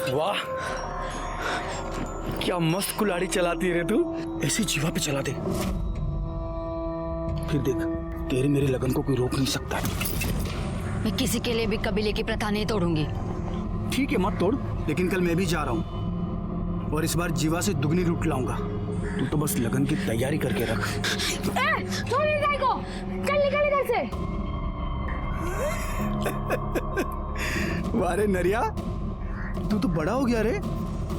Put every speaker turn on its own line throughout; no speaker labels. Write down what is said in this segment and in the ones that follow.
वाह, क्या मस्त कुल्हाड़ी चलाती है तू। ऐसी जीवा पे चला दे, फिर देख तेरे मेरे लगन को कोई रोक नहीं सकता।
मैं किसी के लिए भी कबीले की प्रथा नहीं तोड़ूंगी।
ठीक है मत तोड़, लेकिन कल मैं भी जा रहा हूँ और इस बार जीवा से दुगनी लूट लाऊंगा। तू तो बस लगन की तैयारी करके रख।
छोड़ इस गाय को, चल निकल इधर से।
वारे नरिया, तू तो बड़ा हो गया रे।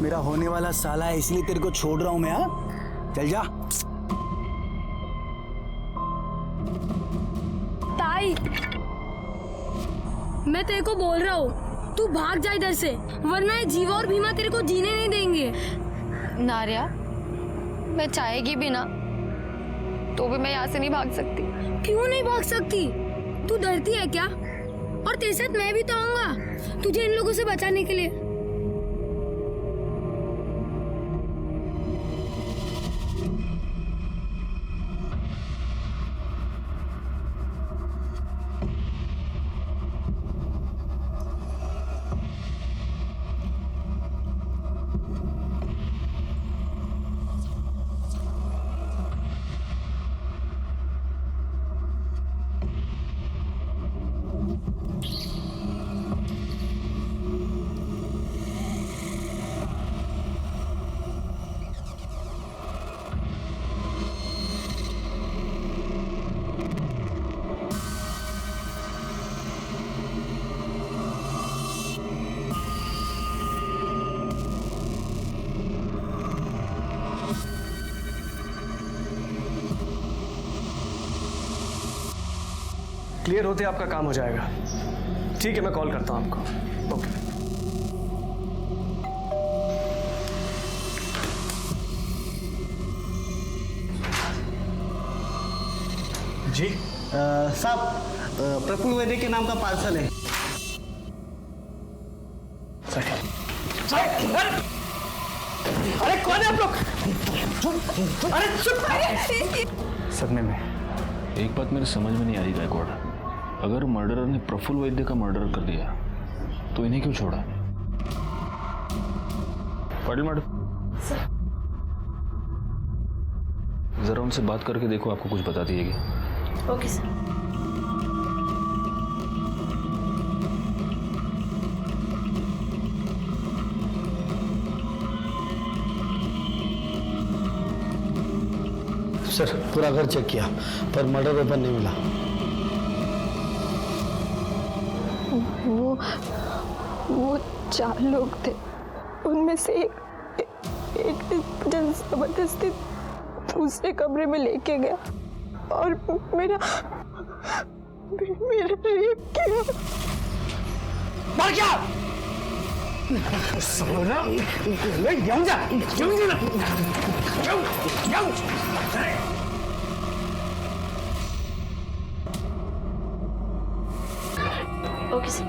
मेरा होने वाला साला है, इसलिए तेरे को छोड़ रहा हूं मैं। हाँ चल जा।
ताई, मैं तेरे को बोल रहा हूँ, तू भाग जा इधर से, वरना ये जीवा और भीमा तेरे को जीने नहीं देंगे।
नारिया, मैं चाहेगी भी ना तो भी मैं यहाँ से नहीं भाग सकती।
क्यों नहीं भाग सकती? तू डरती है क्या? और तेरे साथ मैं भी तो आऊंगा तुझे इन लोगों से बचाने के लिए।
क्लियर होते आपका काम हो जाएगा। ठीक है, मैं कॉल करता हूं आपको। ओके।
जी साहब, प्रफुल्ल वैद्य के नाम का पार्सल है।
अरे कौन है आप लोग? अरे चुप।
सदमे में एक बात मेरे समझ में नहीं आ रही गायकवाड़, अगर मर्डरर ने प्रफुल्ल वैद्य का मर्डर कर दिया तो इन्हें क्यों छोड़ा? पाटिल मैडम, जरा उनसे बात करके देखो, आपको कुछ बता दिएगी।
Okay sir.
सर, पूरा घर चेक किया पर मर्डर वेपन नहीं मिला।
वो 4 लोग थे, उनमें से एक जबरदस्ती दूसरे कमरे में लेके गया और मेरा रेप किया।
मर गया। सोना, जाऊं जा, जाऊं।
Okay sir.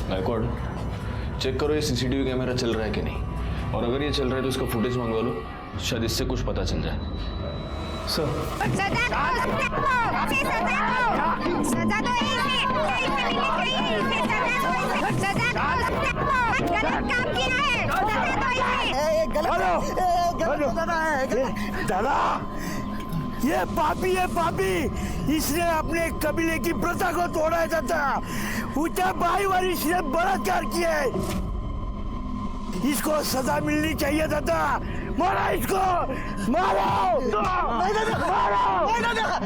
गायकवाड़, चेक करो ये सीसीटीवी कैमरा चल रहा है कि नहीं, और अगर ये चल रहा है तो इसका फुटेज मंगवा लो, शायद इससे कुछ पता चल जाए।
सर,
सजा दो इसे, गलत काम किया है,
दादा, ये पापी है, पापी। इसने अपने कबीले की प्रथा को तोड़ा है दादा। ऊंचा भाई वाली इसने बलात्कार किया है, इसको सजा मिलनी चाहिए दादा। मारो इसको, मारो,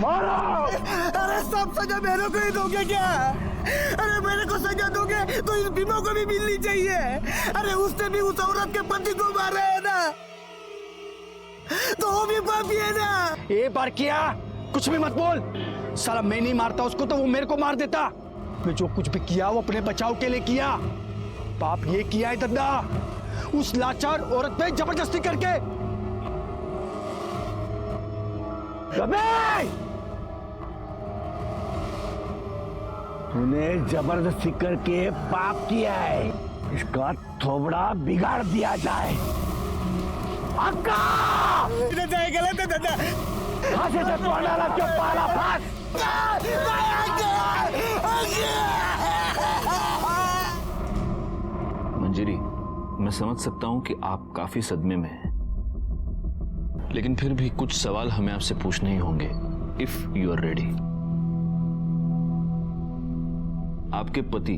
मारो।
अरे सब सजा मेरे को ही दोगे क्या? अरे मेरे को सजा दोगे तो इस भीमा को भी मिलनी चाहिए। अरे उसने भी उस औरत के पति को मारा है ना, तो वो भी पापी है ना।
एक बार किया, कुछ भी मत बोल। साला मैं नहीं मारता उसको तो वो मेरे को मार देता। मैं जो कुछ भी किया वो अपने बचाव के लिए किया। पाप ये किया है दद्दा, उस लाचार औरत पे जबरदस्ती करके।
तूने जबरदस्ती करके पाप किया है, इसका थोबड़ा बिगाड़ दिया जाए।
दादा गलत है दादा,
फांसी से कौन डाला क्यों पाला फांस
मंजरी, मैं समझ सकता हूं कि आप काफी सदमे में हैं, लेकिन फिर भी कुछ सवाल हमें आपसे पूछने ही होंगे, इफ यू आर रेडी। आपके पति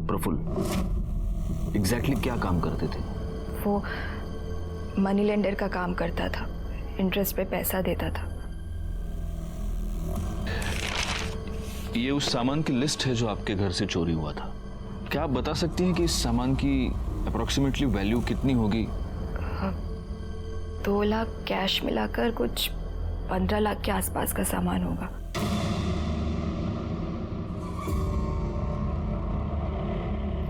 प्रफुल्ल एग्जैक्टली क्या काम करते थे?
वो मनी लेंडर का काम करता था, इंटरेस्ट पे पैसा देता था।
ये उस सामान की लिस्ट है जो आपके घर से चोरी हुआ था। क्या आप बता सकती हैं कि इस सामान की अप्रोक्सीमेटली वैल्यू कितनी होगी?
2 लाख कैश मिलाकर कुछ 15 लाख के आसपास का सामान होगा।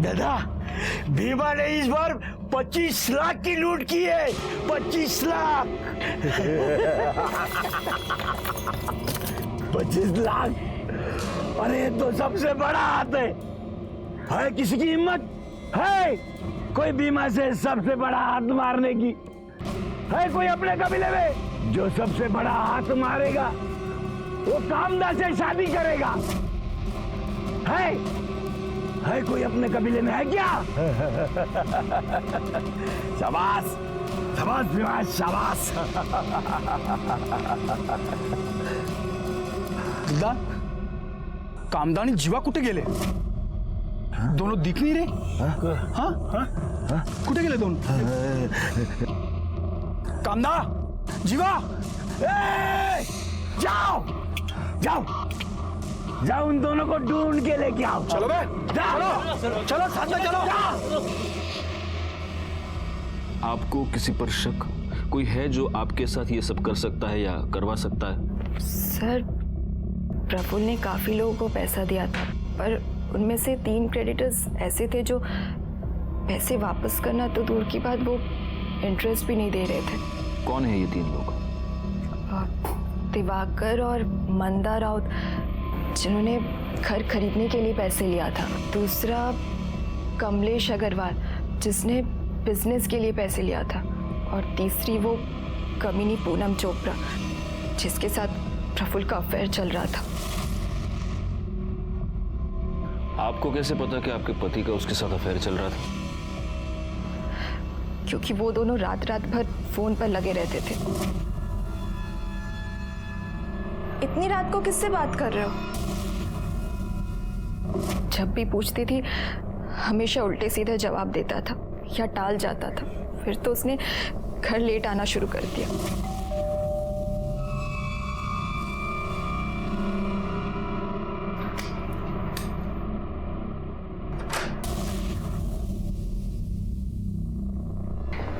दादा, भीमा ने इस बार 25 लाख की लूट की है। 25 लाख 25 लाख। अरे ये तो सबसे बड़ा हाथ है किसी की हिम्मत है कोई भीमा से सबसे बड़ा हाथ मारने की? है कोई अपने कबीले में जो सबसे बड़ा हाथ मारेगा? वो कामदा से शादी करेगा? है कोई अपने कबीले में? है क्या? शाबाश शाबाश भीमा, शाबाश।
दादा, कामदानी जीवा कुठे गेले? दोनों दिख नहीं रहे। हाँ कुठे गेले दोनों? कामदा, जीवा,
जाओ जाओ जाओ, उन दोनों को ढूंढ के लेके आओ।
चलो बे,
चलो
चलो साथ में चलो।
आपको किसी पर शक कोई है जो आपके साथ ये सब कर सकता है या करवा सकता है?
सर, प्रफुल्ल ने काफी लोगों को पैसा दिया था, पर उनमें से 3 क्रेडिटर्स ऐसे थे जो पैसे वापस करना तो दूर की बात, वो इंटरेस्ट भी नहीं दे रहे थे।
कौन है ये 3 लोग?
दिवाकर और मंदा राउत, जिन्होंने घर खरीदने के लिए पैसे लिया था। दूसरा कमलेश अग्रवाल, जिसने बिजनेस के लिए पैसे लिया था। और तीसरी वो कमीनी पूनम चोपड़ा, जिसके साथ प्रफुल्ल का अफेयर चल रहा था।
आपको कैसे पता कि आपके पति का उसके साथ अफेयर चल रहा था?
क्योंकि वो दोनों रात रात भर फोन पर लगे रहते थे। इतनी रात को किससे बात कर रहे हो? जब भी पूछती थी हमेशा उल्टे सीधे जवाब देता था या टाल जाता था। फिर तो उसने घर लेट आना शुरू कर दिया।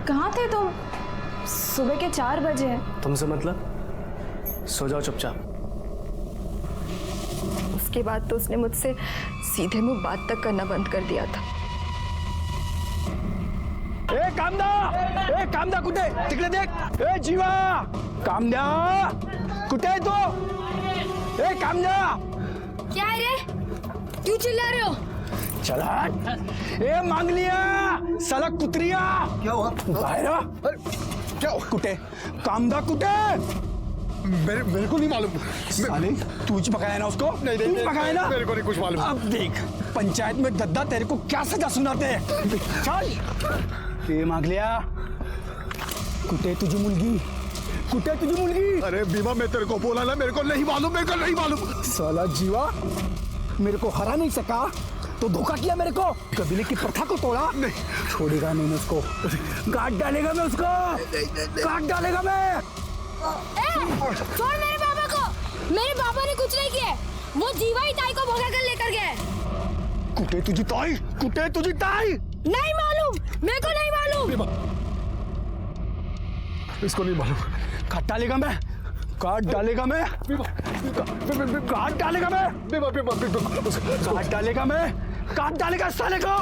कहाँ थे तुम? सुबह के 4 बजे हैं।
तुमसे मतलब? सो जाओ चुपचाप।
उसके बाद तो उसने मुझसे सीधे मुंह बात तक करना बंद कर दिया था।
ए कामदा कुठे? तिकडे देख। ए जीवा, कामदा कुठे आहे तो? ए कामदा,
क्या है रे? क्यों चिल्ला रहे हो?
चला। ए मांगलिया, साला कुत्रिया,
क्या हुआ?
बाहेर आ।
क्या हुआ?
कुठे? कामदा कुठे?
मेरे को नहीं मालूम।
साले, तू ही पकाया ना उसको?
नहीं,
तू पकाया ना?
मेरे को नहीं कुछ मालूम।
अब देख, पंचायत में दद्दा तेरे को क्या सजा सुनाते हैं। चल। ए मांगलिया, कुठे तुझी मुलगी? कुठे तुझी मुलगी?
अरे भीमा, मैं तेरे को बोला ना, मेरे को नहीं मालूम।
साला जीवा, मेरे को हरा नहीं सका तो धोखा किया मेरे को। कबीले की प्रथा को तोड़ा।
नहीं,
छोड़ेगा नहीं मैं उसको। काट डालेगा मैं उसको। काट डालेगा मैं।
छोड़ मेरे पापा को। मेरे पापा ने कुछ नहीं किया। वो जीवा ही ताई को भगा कर लेकर गए।
कुठे तुझी ताई? कुठे तुझी ताई?
नहीं मालूम, मेरे को नहीं मालूम।
इसको नहीं मालूम।
काट डालेगा मैं। काट डालेगा मैं। काट डालेगा मैं। काट डालेगा मैं। काट डालेगा साले को।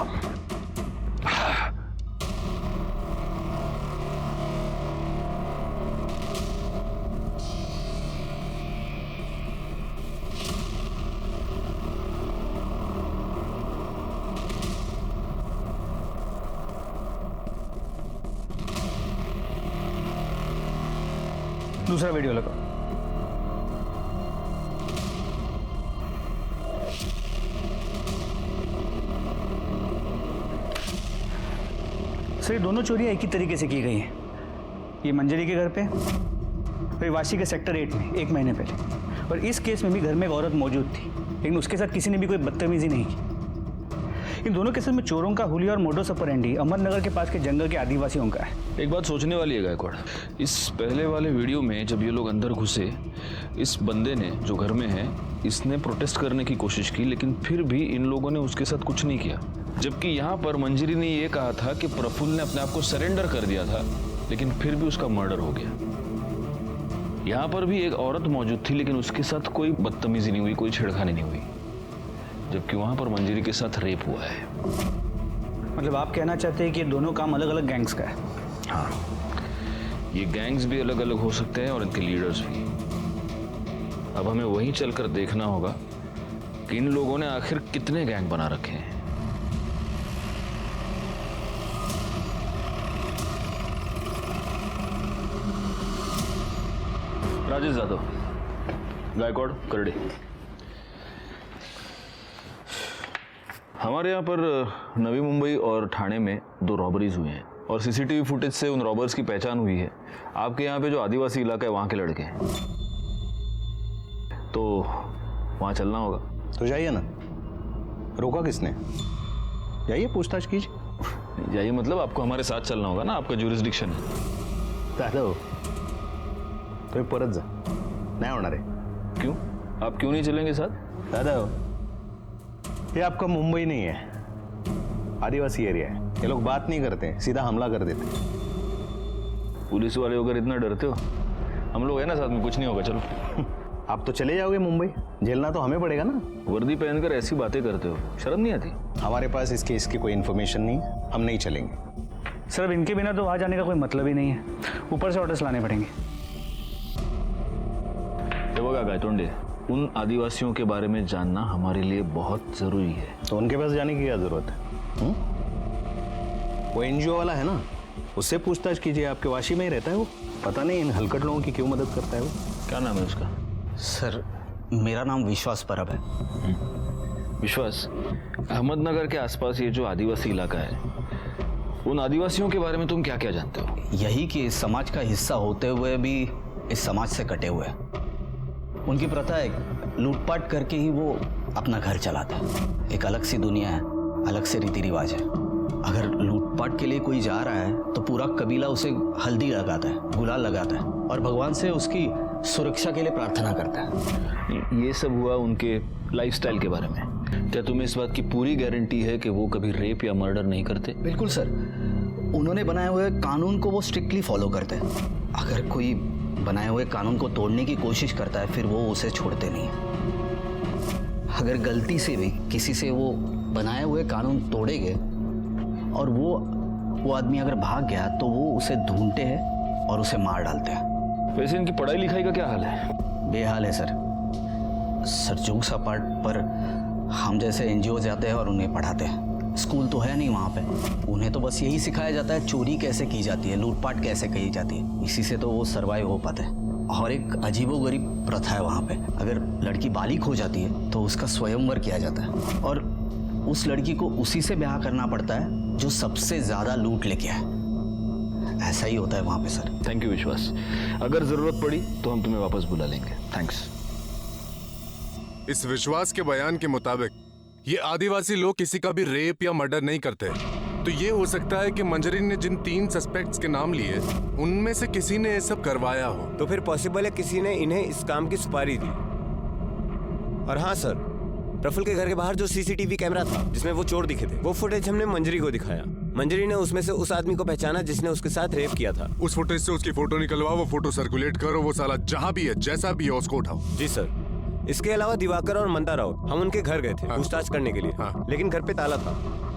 दूसरा वीडियो लगा।
सर ये दोनों चोरियां एक ही तरीके से की गई हैं। ये मंजरी के घर पे और ये वाशी के सेक्टर 8 में 1 महीने पहले। और इस केस में भी घर में एक औरत मौजूद थी, लेकिन उसके साथ किसी ने भी कोई बदतमीजी नहीं की। इन दोनों केसेस में चोरों का हुलिया और मोडस ऑपरेंडी अहमदनगर के पास के जंगल के आदिवासियों का है।
एक बात सोचने वाली है गायकवाड़, इस पहले वाले वीडियो में जब ये लोग अंदर घुसे, इस बंदे ने जो घर में है इसने प्रोटेस्ट करने की कोशिश की, लेकिन फिर भी इन लोगों ने उसके साथ कुछ नहीं किया। जबकि यहाँ पर मंजरी ने ये कहा था कि प्रफुल्ल ने अपने आप को सरेंडर कर दिया था, लेकिन फिर भी उसका मर्डर हो गया। यहाँ पर भी एक औरत मौजूद थी, लेकिन उसके साथ कोई बदतमीजी नहीं हुई, कोई छेड़खानी नहीं हुई, जबकि वहां पर मंजरी के साथ रेप हुआ है।
मतलब आप कहना चाहते हैं कि ये दोनों काम अलग अलग गैंग्स का है?
हाँ, ये गैंग्स भी अलग अलग हो सकते हैं और इनके लीडर्स भी। अब हमें वहीं चलकर देखना होगा कि इन लोगों ने आखिर कितने गैंग बना रखे हैं। राजेश यादव, गायकवाड़, करडे। हमारे यहाँ पर नवी मुंबई और ठाणे में 2 रॉबरीज हुए हैं और सीसीटीवी फुटेज से उन रॉबर्स की पहचान हुई है। आपके यहाँ पे जो आदिवासी इलाका है वहाँ के लड़के हैं, तो वहाँ चलना होगा।
तो जाइए ना, रोका किसने? जाइए, पूछताछ कीजिए।
जाइए मतलब आपको हमारे साथ चलना होगा ना, आपका ज्यूरिसडिक्शन है।
दादा तो परत जा, नहीं होणार है।
क्यों? आप क्यों नहीं चलेंगे साथ?
दादा ये आपका मुंबई नहीं है, आदिवासी एरिया है। ये लोग बात नहीं करते, सीधा हमला कर देते।
पुलिस वाले होकर इतना डरते हो? हम लोग है ना साथ में, कुछ नहीं होगा, चलो।
आप तो चले जाओगे मुंबई, झेलना तो हमें पड़ेगा ना।
वर्दी पहनकर ऐसी बातें करते हो, शर्म नहीं आती?
हमारे पास इस केस की कोई इन्फॉर्मेशन नहीं है, हम नहीं चलेंगे।
सर अब इनके बिना तो वहाँ जाने का कोई मतलब ही नहीं है, ऊपर से ऑर्डर्स लाने पड़ेंगे।
देखोगा गायतोंडे, उन आदिवासियों के बारे में जानना हमारे लिए बहुत जरूरी है।
तो उनके पास जाने की क्या जरूरत है? वो एनजीओ वाला है ना, उससे पूछताछ कीजिए। आपके वाशी में ही रहता है वो, पता नहीं इन हलकट लोगों की क्यों मदद करता है वो।
क्या नाम है उसका?
सर मेरा नाम विश्वास परब है।
विश्वास, अहमदनगर के आसपास ये जो आदिवासी इलाका है, उन आदिवासियों के बारे में तुम क्या क्या जानते हो?
यही कि इस समाज का हिस्सा होते हुए भी इस समाज से कटे हुए। उनकी प्रथा है, लूटपाट करके ही वो अपना घर चलाता है। एक अलग सी दुनिया है, अलग से रीति रिवाज है। अगर लूटपाट के लिए कोई जा रहा है तो पूरा कबीला उसे हल्दी लगाता है, गुलाल लगाता है और भगवान से उसकी सुरक्षा के लिए प्रार्थना करता है।
ये सब हुआ उनके लाइफस्टाइल के बारे में। क्या तुम्हें इस बात की पूरी गारंटी है कि वो कभी रेप या मर्डर नहीं करते?
बिल्कुल सर, उन्होंने बनाए हुए कानून को वो स्ट्रिक्टली फॉलो करते हैं। अगर कोई बनाए हुए कानून को तोड़ने की कोशिश करता है फिर वो उसे छोड़ते नहीं। अगर गलती से भी किसी से वो बनाए हुए कानून तोड़ेंगे और वो आदमी अगर भाग गया तो वो उसे ढूंढते हैं और उसे मार डालते हैं।
वैसे इनकी पढ़ाई लिखाई का क्या हाल है?
बेहाल है सर। जोक्स अपार्ट पर हम जैसे एनजीओ जाते हैं और उन्हें पढ़ाते हैं। स्कूल तो है नहीं वहाँ पे, उन्हें तो बस यही सिखाया जाता है चोरी कैसे की जाती है, लूटपाट कैसे की जाती है। इसी से तो वो सरवाइव हो पाते हैं। और एक अजीबोगरीब प्रथा है वहाँ पे, अगर लड़की बालिग हो जाती है तो उसका स्वयंवर किया जाता है और उस लड़की को उसी से ब्याह करना पड़ता है जो सबसे ज्यादा लूट लेके आए। ऐसा ही होता है वहाँ पे सर।
थैंक यू विश्वास, अगर जरूरत पड़ी तो हम तुम्हें वापस बुला लेंगे। थैंक्स।
इस विश्वास के बयान के मुताबिक ये आदिवासी लोग किसी का भी रेप या मर्डर नहीं करते, तो ये हो सकता है कि मंजरी ने जिन 3 सस्पेक्ट्स के नाम लिए उनमें से किसी ने ये सब करवाया हो।
तो फिर पॉसिबल है किसी ने इन्हें इस काम की सुपारी दी। और हाँ सर, प्रफुल्ल के घर के बाहर जो सीसीटीवी कैमरा था जिसमें वो चोर दिखे थे, वो फुटेज हमने मंजरी को दिखाया। मंजरी ने उसमें से उस आदमी को पहचाना जिसने उसके साथ रेप किया था।
उस फुटेज से उसकी फोटो निकलवाओ, वो फोटो सर्कुलेट करो, वो साला जहाँ भी है जैसा भी है उसको उठाओ।
जी सर। इसके अलावा दिवाकर और मंदा राउत, हम उनके घर गए थे पूछताछ करने के लिए, लेकिन घर पे ताला था।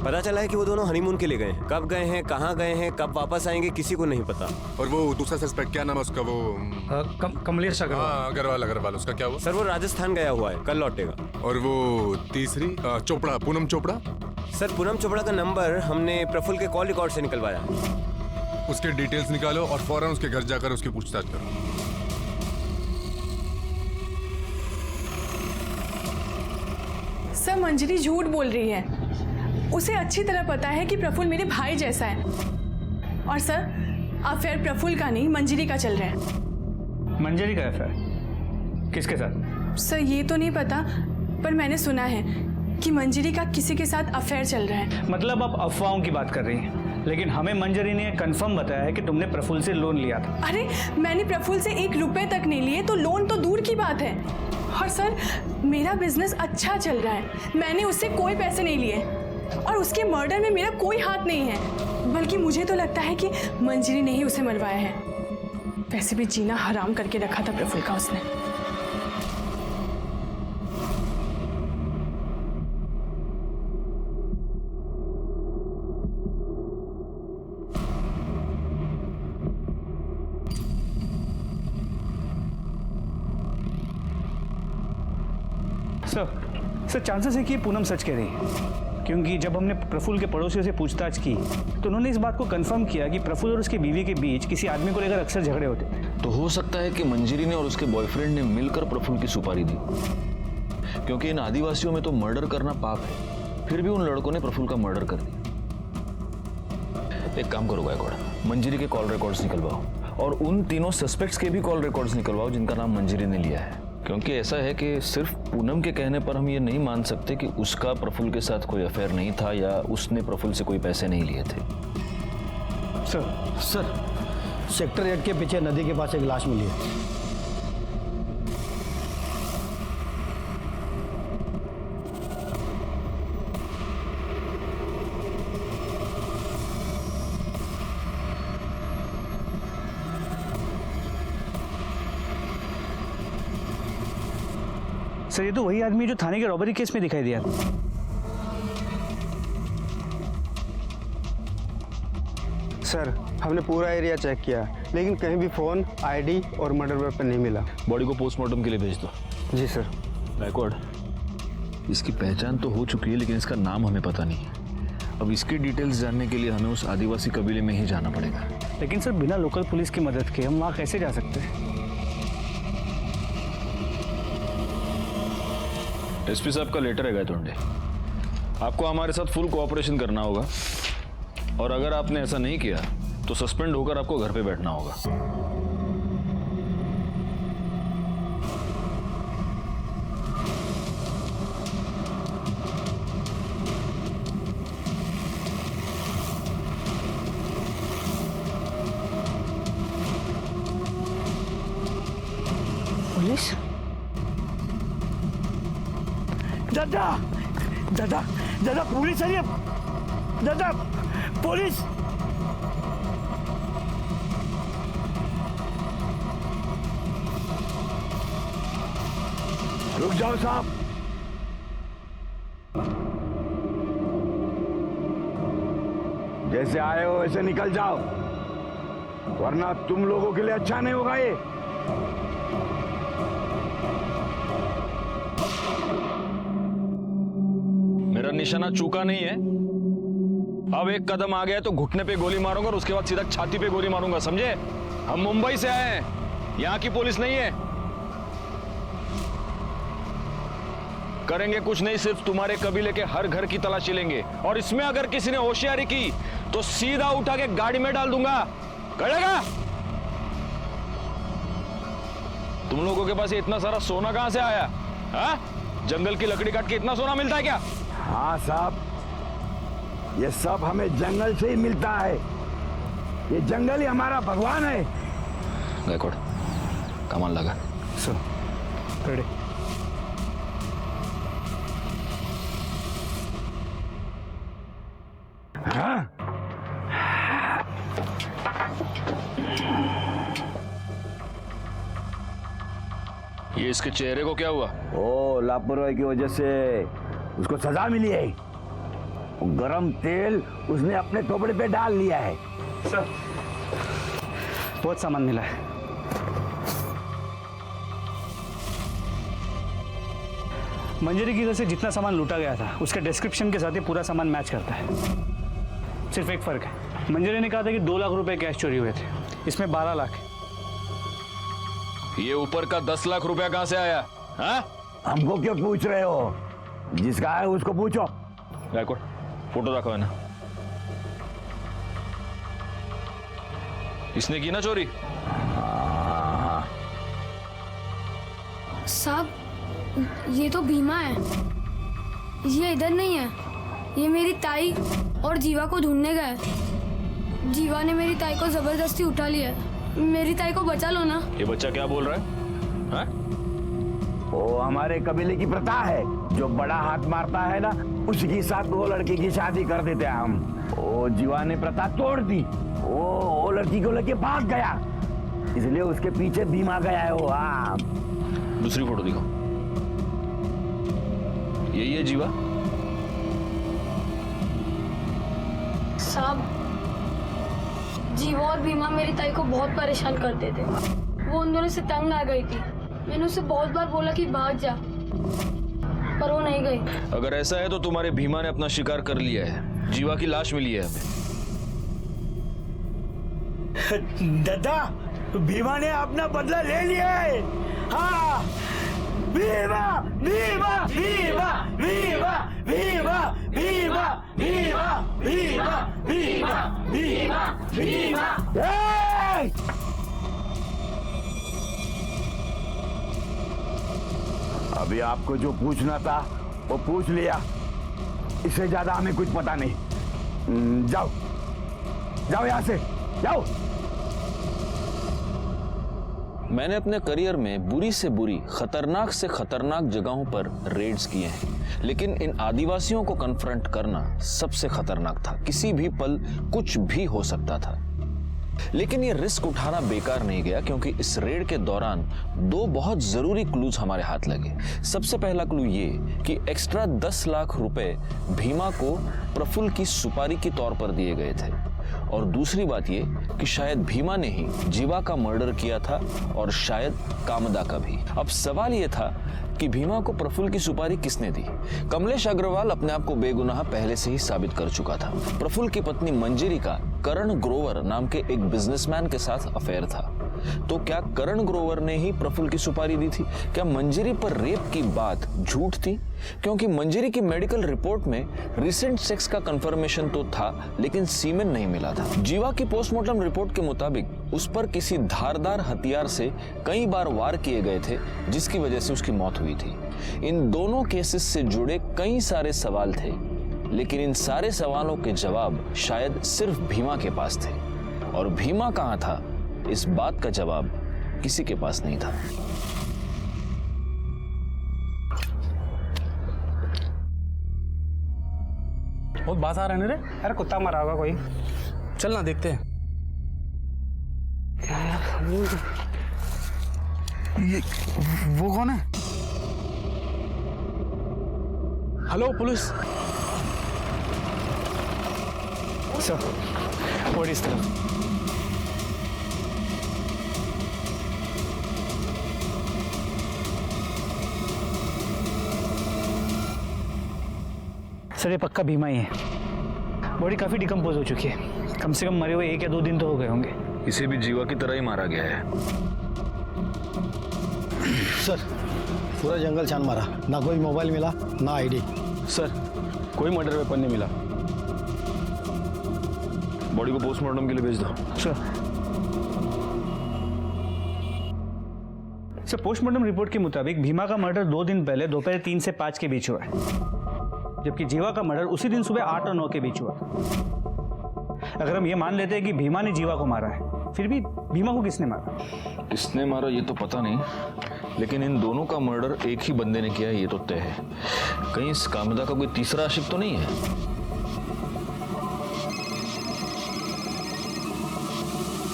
पता चला है कि वो दोनों हनीमून के लिए गए हैं। कब गए हैं, कहाँ गए हैं, कब वापस आएंगे, किसी को नहीं पता।
और वो दूसरा सस्पेक्ट क्या नाम है उसका? वो
कमलेश
अग्रवाल। अग्रवाल उसका क्या हुआ?
सर वो राजस्थान गया हुआ है, कल लौटेगा।
और वो तीसरी चोपड़ा, पूनम चोपड़ा?
सर पूनम चोपड़ा का नंबर हमने प्रफुल्ल के कॉल रिकॉर्ड से निकलवाया।
उसके डिटेल्स निकालो और फौरन उसके घर जाकर उसकी पूछताछ करो।
सर मंजरी झूठ बोल रही है। उसे अच्छी तरह पता है कि प्रफुल्ल मेरे भाई जैसा है। और सर अफेयर प्रफुल्ल का नहीं मंजरी का चल रहा है।
मंजरी का अफेयर किसके साथ?
सर ये तो नहीं पता, पर मैंने सुना है कि मंजरी का किसी के साथ अफेयर चल रहा है।
मतलब आप अफवाहों की बात कर रही हैं, लेकिन हमें मंजरी ने कंफर्म बताया है कि तुमने प्रफुल्ल से लोन लिया था।
अरे मैंने प्रफुल्ल से 1 रुपए तक नहीं लिए, तो लोन तो दूर की बात है। और सर मेरा बिजनेस अच्छा चल रहा है, मैंने उससे कोई पैसे नहीं लिए और उसके मर्डर में मेरा कोई हाथ नहीं है। बल्कि मुझे तो लगता है कि मंजरी ने ही उसे मरवाया है। वैसे भी जीना हराम करके रखा था प्रफुल्ल का उसने।
सर चांसेस है कि पूनम सच कह रही है, क्योंकि जब हमने प्रफुल्ल के पड़ोसियों से पूछताछ की तो उन्होंने इस बात को कंफर्म किया कि प्रफुल्ल और उसकी बीवी के बीच किसी आदमी को लेकर अक्सर झगड़े होते थे।
तो हो सकता है कि मंजरी ने और उसके बॉयफ्रेंड ने मिलकर प्रफुल्ल की सुपारी दी, क्योंकि इन आदिवासियों में तो मर्डर करना पाप है, फिर भी उन लड़कों ने प्रफुल्ल का मर्डर कर दिया। एक काम करो गायकवाड़, मंजरी के कॉल रिकॉर्ड्स निकलवाओ और उन तीनों सस्पेक्ट्स के भी कॉल रिकॉर्ड्स निकलवाओ जिनका नाम मंजरी ने लिया है, क्योंकि ऐसा है कि सिर्फ पूनम के कहने पर हम ये नहीं मान सकते कि उसका प्रफुल्ल के साथ कोई अफेयर नहीं था या उसने प्रफुल्ल से कोई पैसे नहीं लिए थे।
सर सेक्टर 8 के पीछे नदी के पास एक लाश मिली है।
सर ये तो वही आदमी जो थाने के रॉबरी केस में दिखाई दिया।
सर हमने पूरा एरिया चेक किया, लेकिन कहीं भी फोन, आईडी और मर्डर वेपन नहीं मिला।
बॉडी को पोस्टमार्टम के लिए भेज दो।
जी सर।
गायकवाड़, इसकी पहचान तो हो चुकी है, लेकिन इसका नाम हमें पता नहीं है। अब इसकी डिटेल्स जानने के लिए हमें उस आदिवासी कबीले में ही जाना पड़ेगा।
लेकिन सर बिना लोकल पुलिस की मदद के हम वहाँ कैसे जा सकते हैं?
एसपी साहब का लेटर है गायतोंडे, आपको हमारे साथ फुल कोऑपरेशन करना होगा और अगर आपने ऐसा नहीं किया तो सस्पेंड होकर आपको घर पे बैठना होगा।
पुलिस? दादा दादा दादा पुलिस है, दादा पुलिस। रुक जाओ साहब, जैसे आए हो वैसे निकल जाओ, वरना तुम लोगों के लिए अच्छा नहीं होगा ये।
मेरा निशाना चूका नहीं है। अब एक कदम आ गया तो घुटने पे गोली मारूंगा और उसके बाद सीधा छाती पे गोली मारूंगा, समझे? हम मुंबई से आए हैं, यहां की पुलिस नहीं है। करेंगे कुछ नहीं, सिर्फ तुम्हारे कबीले के हर घर की तलाशी लेंगे और इसमें अगर किसी ने होशियारी की तो सीधा उठा के गाड़ी में डाल दूंगा। करेगा? तुम लोगों के पास ये इतना सारा सोना कहां से आया? हा? जंगल की लकड़ी काट के इतना सोना मिलता है क्या?
हाँ साहब, ये सब हमें जंगल से ही मिलता है। ये जंगल ही हमारा भगवान है।
गायकवाड़, कमाल लगा।
रेडी।
हाँ?
ये इसके चेहरे को क्या हुआ?
ओ, लापरवाही की वजह से उसको सजा मिली है। गरम तेल उसने अपने कपड़े पे डाल लिया है।
सर बहुत सामान मिला है। मंजरी की घर से जितना सामान लूटा गया था उसके डिस्क्रिप्शन के साथ ही पूरा सामान मैच करता है। सिर्फ एक फर्क है, मंजरी ने कहा था कि 2 लाख रुपए कैश चोरी हुए थे, इसमें 12 लाख।
ये ऊपर का 10 लाख रुपया कहां से आया? हाँ?
हमको क्यों पूछ रहे हो? जिसका है उसको पूछो।
गायकवाड़, फोटो रखो है ना। इसने की ना चोरी?
साहब ये तो भीमा है, ये इधर नहीं है। ये मेरी ताई और जीवा को ढूंढने गए। जीवा ने मेरी ताई को जबरदस्ती उठा लिया। मेरी ताई को बचा लो ना।
ये बच्चा क्या बोल रहा है? हाँ?
वो हमारे कबीले की प्रथा है, जो बड़ा हाथ मारता है ना उसके साथ वो लड़की की शादी कर देते हैं हम। वो जीवा ने प्रथा तोड़ दी, वो लड़की को लेके भाग गया, इसलिए उसके पीछे भीमा गया है वो। हाँ,
दूसरी फोटो दिखाओ। यही है जीवा?
साहब जीवा और भीमा मेरी ताई को बहुत परेशान करते थे। वो उन दोनों से तंग आ गई थी। मैंने उसे बहुत बार बोला कि भाग जा, पर वो नहीं गई।
अगर ऐसा है तो तुम्हारे भीमा ने अपना शिकार कर लिया है। जीवा की लाश मिली है हमें।
दादा, भीमा ने अपना बदला ले लिया है। हाँ, भीमा भीमा भीमा भीमा भीमा भीमा भीमा भीमा भीमा भीमा भीमा। अभी आपको जो पूछना था वो पूछ लिया, इससे ज्यादा हमें कुछ पता नहीं। जाओ जाओ यहां से जाओ।
मैंने अपने करियर में बुरी से बुरी, खतरनाक से खतरनाक जगहों पर रेड्स किए हैं, लेकिन इन आदिवासियों को कन्फ्रंट करना सबसे खतरनाक था। किसी भी पल कुछ भी हो सकता था। लेकिन ये रिस्क उठाना बेकार नहीं गया, क्योंकि इस रेड के दौरान दो बहुत जरूरी क्लूज हमारे हाथ लगे। सबसे पहला क्लू ये कि एक्स्ट्रा 10 लाख रुपए भीमा को प्रफुल्ल की सुपारी के तौर पर दिए गए थे, और दूसरी बात ये कि शायद भीमा ने ही जीवा का मर्डर किया था, और शायद कामदा का भी। अब सवाल ये था कि भीमा को प्रफुल्ल की सुपारी किसने दी? कमलेश अग्रवाल अपने आप को बेगुनाह पहले से ही साबित कर चुका था। प्रफुल्ल की पत्नी मंजरी का करण ग्रोवर नाम के एक बिजनेसमैन के साथ अफेयर था। तो क्या करण ग्रोवर ने ही प्रफुल्ल की सुपारी दी थी? क्या मंजरी पर रेप की बात झूठ थी? क्योंकि मंजरी की मेडिकल रिपोर्ट में रिसेंट सेक्स का कंफर्मेशन तो था, लेकिन सीमेन नहीं मिला था। जीवा की पोस्टमार्टम रिपोर्ट के मुताबिक उस पर किसी धारदार हथियार से कई बार वार किए गए थे, जिसकी वजह से उसकी मौत हुई थी। इन दोनों केसेस से जुड़े कई सारे सवाल थे, लेकिन इन सारे सवालों के जवाब शायद सिर्फ भीमा के पास थे, और भीमा कहाँ था, इस बात का जवाब किसी के पास नहीं था।
बहुत बात आ रहा है रे। अरे कुत्ता मरा होगा कोई, चल ना देखते हैं।
ये वो कौन है?
हेलो पुलिस सर, और इस तरफ। सर ये पक्का भीमा ही है। बॉडी काफी डिकम्पोज हो चुकी है, कम से कम मरे हुए 1 या 2 दिन तो हो गए होंगे।
इसे भी जीवा की तरह ही मारा गया है।
सर पूरा जंगल छान मारा, ना कोई मोबाइल मिला ना आईडी।
सर कोई मर्डर वेपन नहीं मिला।
बॉडी को पोस्टमार्टम के लिए भेज दो।
सर पोस्टमार्टम रिपोर्ट के मुताबिक भीमा का मर्डर 2 दिन पहले दोपहर 3 से 5 के बीच हुआ है, जबकि जीवा का मर्डर उसी दिन सुबह 8 और 9 के बीच हुआ। अगर हम ये मान लेते हैं कि भीमा ने जीवा को मारा है, फिर भी भीमा को किसने मारा?
किसने मारा ये तो पता नहीं, लेकिन इन दोनों का मर्डर एक ही बंदे ने किया है, ये तो तय है। कहीं इस कामदा का कोई तीसरा आशिक तो नहीं है?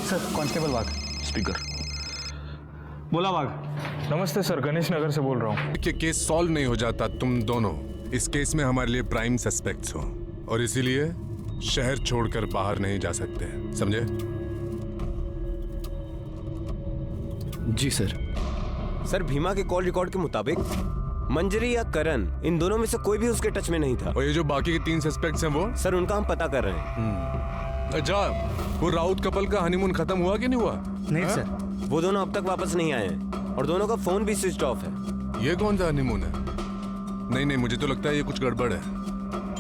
सर कांस्टेबल वाघ।
स्पीकर।
बोला वाघ।
नमस्ते सर, गणेश नगर से बोल रहा हूँ।
कि केस सॉल्व नहीं हो जाता तुम दोनों इस केस में हमारे लिए प्राइम सस्पेक्ट्स हो, और इसीलिए शहर छोड़कर बाहर नहीं जा सकते, समझे?
जी सर। सर भीमा के कॉल रिकॉर्ड के मुताबिक मंजरी या करण, इन दोनों में से कोई भी उसके टच में नहीं था।
और ये जो बाकी के 3 सस्पेक्ट्स हैं वो?
सर उनका हम पता कर रहे हैं।
अच्छा, वो राउत कपल का हनीमून खत्म हुआ कि नहीं हुआ?
नहीं सर, वो दोनों अब तक वापस नहीं आए हैं, और दोनों का फोन भी स्विच ऑफ है।
ये कौन सा हनीमून है? नहीं, मुझे तो लगता है ये कुछ गड़बड़ है।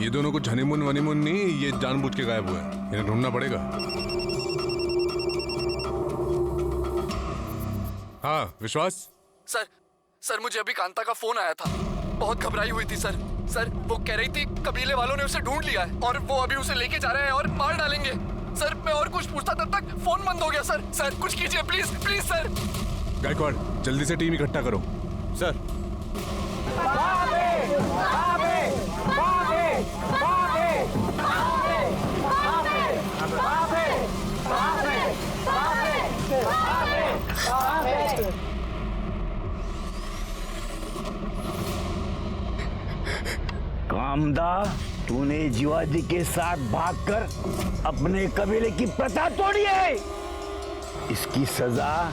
ये दोनों कुछ हनीमून वनीमून नहीं, ये जानबूझ के गायब हुए हैं। इन्हें ढूंढना पड़ेगा। हाँ विश्वास।
सर मुझे अभी कांता का फोन आया था, बहुत घबराई हुई थी सर। वो कह रही थी कबीले वालों ने उसे ढूंढ लिया है और वो अभी उसे लेके जा रहे हैं और मार डालेंगे। सर मैं और कुछ पूछता तब तक फोन बंद हो गया। सर कुछ कीजिए प्लीज प्लीज सर।
गायकवाड़ जल्दी से टीम इकट्ठा करो।
सर
कामदा, तूने जीवाजी के साथ भागकर अपने कबीले की प्रथा तोड़ी है। इसकी सजा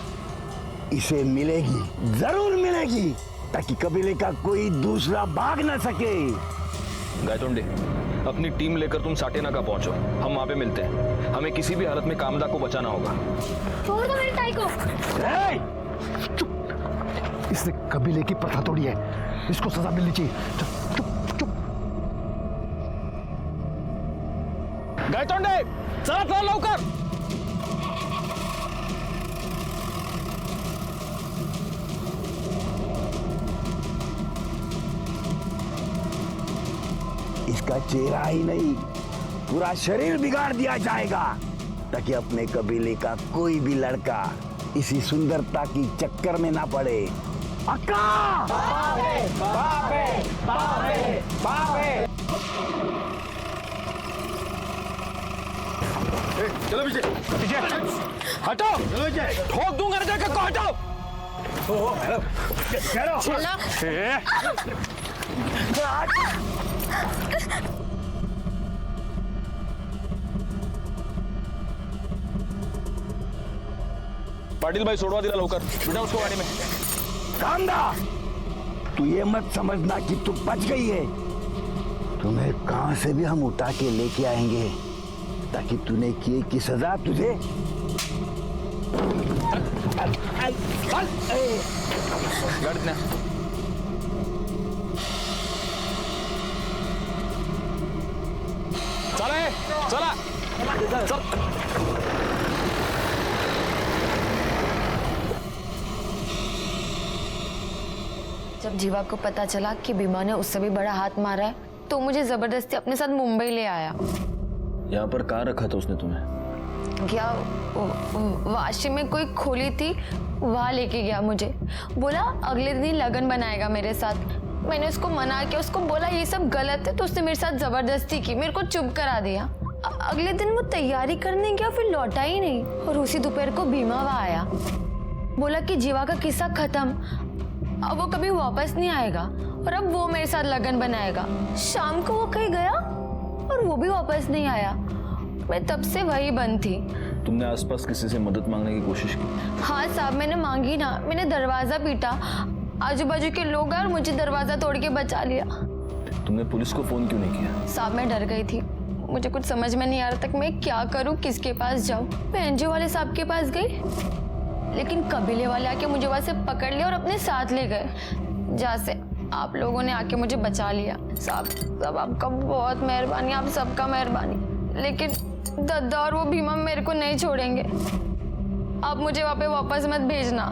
इसे मिलेगी, जरूर मिलेगी, ताकि कबीले का कोई दूसरा भाग ना सके।
गायतोंडे, अपनी टीम लेकर तुम साटेनाका पहुंचो, हम वहां पे मिलते हैं। हमें किसी भी हालत में कामदा को बचाना होगा।
छोड़ दो मेरी ताई को।
चुप! इसने कबीले की प्रथा तोड़ी है, इसको सजा मिलनी चाहिए। चुप चुप चुप। गायतोंडे, चला लवकर।
इसका चेहरा ही नहीं, पूरा शरीर बिगाड़ दिया जाएगा, ताकि अपने कबीले का कोई भी लड़का इसी सुंदरता की चक्कर में ना पड़े। अक्का! बाबे, बाबे, बाबे, बाबे।
चलो पीछे पीछे हटो। चलो पीछे, ठोक दूंगा ना जाकर को। हटो।
पाटिल भाई सोडवा दिला लवकर, बिठा उसको गाड़ी में।
कांदा, तू ये मत समझना कि तू बच गई है। तुम्हें कहां से भी हम उठा के लेके आएंगे, ताकि तूने किए की सजा तुझे।
चला चल।
जब जीवा को पता चला कि भीमा ने उससे भी बड़ा हाथ मारा है, तो मुझे जबरदस्ती अपने साथ मुंबई ले आया।
यहाँ पर कहाँ रखा था उसने तुम्हें?
क्या वाशी में कोई खोली थी, वहाँ लेके गया मुझे। बोला अगले दिन लगन बनाएगा मेरे साथ। मैंने उसको मना किया, उसको बोला ये सब गलत है, तो उसने मेरे साथ जबरदस्ती की, मेरे को चुप करा दिया। अगले दिन वो तैयारी करने गया, फिर लौटा ही नहीं। और उसी दोपहर को भीमा वहाँ आया, बोला कि जीवा का किस्सा खत्म, अब वो कभी वापस नहीं आएगा और अब वो मेरे साथ लगन बनाएगा। शाम को वो कहीं गया और वो भी वापस नहीं आया। मैं तब से वही बंद थी।
तुमने आसपास किसी से मदद मांगने की कोशिश की?
हाँ साहब, मैंने मांगी ना, मैंने दरवाजा पीटा, आजू बाजू के लोग आए और मुझे दरवाजा तोड़ के बचा लिया।
तुमने पुलिस को फोन क्यों नहीं किया?
साहब मैं डर गई थी, मुझे कुछ समझ में नहीं आ रहा था कि मैं क्या करूँ, किसके पास जाऊँ। मैं एनजीओ वाले साहब के पास गई, लेकिन कबीले वाले आके मुझे वहां से पकड़ लिया और अपने साथ ले गए, जहाँ से आप लोगों ने आके मुझे बचा लिया। साहब आपका बहुत मेहरबानी, आप सबका मेहरबानी। लेकिन दद्दा और वो भीमा मेरे को नहीं छोड़ेंगे, आप मुझे वहाँ पे वापस मत भेजना।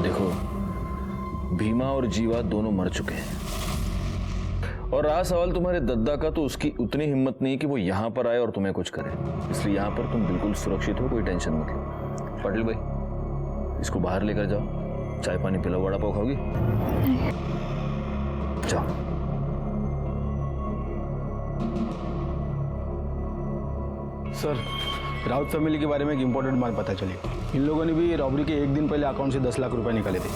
देखो, भीमा और जीवा दोनों मर चुके हैं, और रहा सवाल तुम्हारे दद्दा का, तो उसकी उतनी हिम्मत नहीं कि वो यहाँ पर आए और तुम्हें कुछ करे। इसलिए यहाँ पर तुम बिल्कुल सुरक्षित हो, कोई टेंशन मत लो। पाटिल भाई, इसको बाहर लेकर जाओ, चाय पानी पिलाओ, वड़ा पाव खाओगी? जाओ।
सर, राउत फैमिली के बारे में एक इम्पोर्टेंट बात पता चली। इन लोगों ने भी रॉबरी के एक दिन पहले अकाउंट से 10 लाख रुपए निकाले थे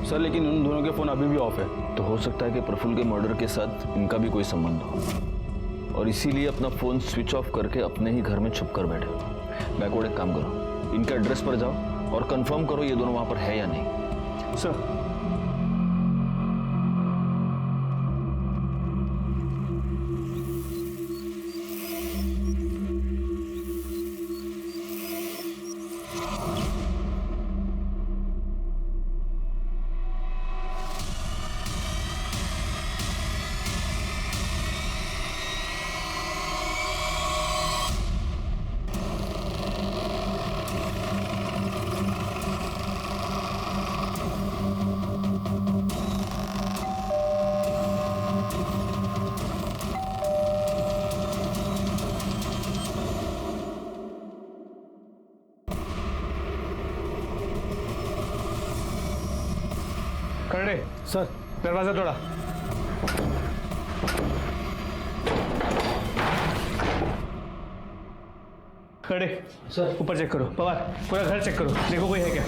सर, लेकिन उन दोनों के फ़ोन अभी भी ऑफ है।
तो हो सकता है कि प्रफुल्ल के मर्डर के साथ इनका भी कोई संबंध हो, और इसीलिए अपना फ़ोन स्विच ऑफ करके अपने ही घर में छुप कर बैठे। बैकवर्ड एक काम करो, इनके एड्रेस पर जाओ और कंफर्म करो ये दोनों वहां पर है या नहीं।
सर,
खड़े सर, दरवाजा तोड़ा। खड़े सर, ऊपर चेक करो। पवार, पूरा घर चेक करो, देखो कोई है क्या।